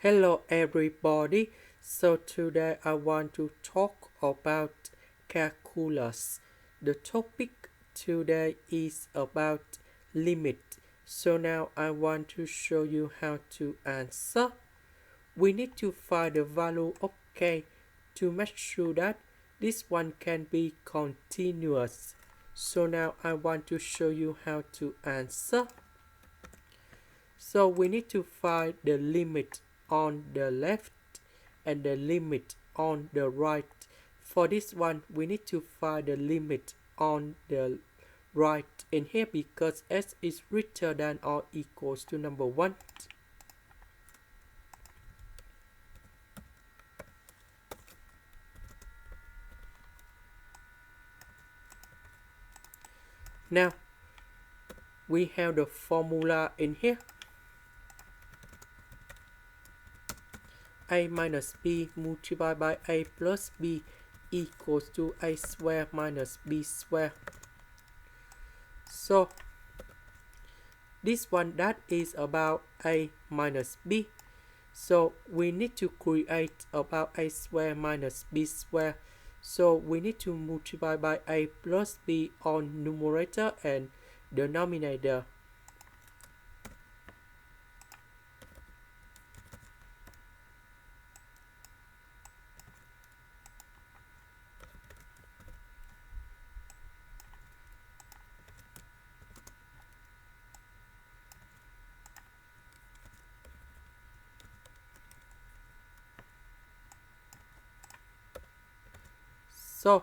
Hello everybody. So today I want to talk about calculus. The topic today is about limit. So now I want to show you how to answer. We need to find the value of k to make sure that this one can be continuous. So now I want to show you how to answer. So we need to find the limit on the left and the limit on the right. For this one, we need to find the limit on the right in here because s is greater than or equals to number 1. Now, we have the formula in here. A minus b multiplied by a plus b equals to a squared minus b squared. So, this one that is about a minus b. So, we need to create about a squared minus b squared. So, we need to multiply by a plus b on numerator and denominator. So,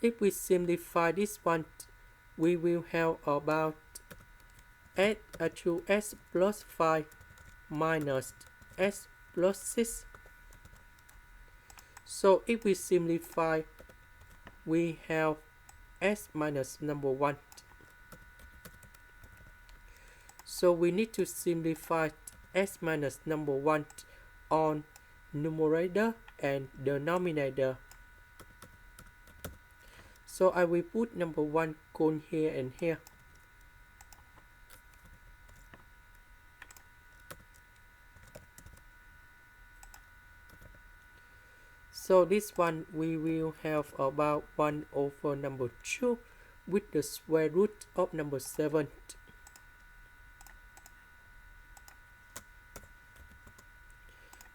if we simplify this one, we will have about 2x plus 5 minus x plus 6. So, if we simplify, we have s minus number 1. So, we need to simplify s minus number 1 on numerator and denominator. So I will put number 1 cone here and here. So this one we will have about 1 over number 2 with the square root of number 7.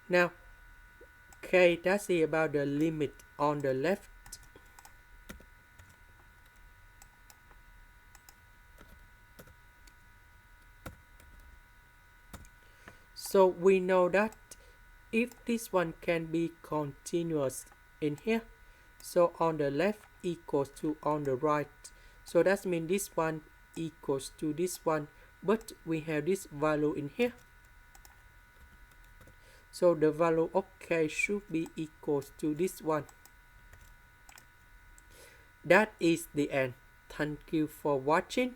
Now, k that's about the limit on the left. So we know that if this one can be continuous in here, so on the left equals to on the right. So that means this one equals to this one, but we have this value in here. So the value of k should be equals to this one. That is the end. Thank you for watching.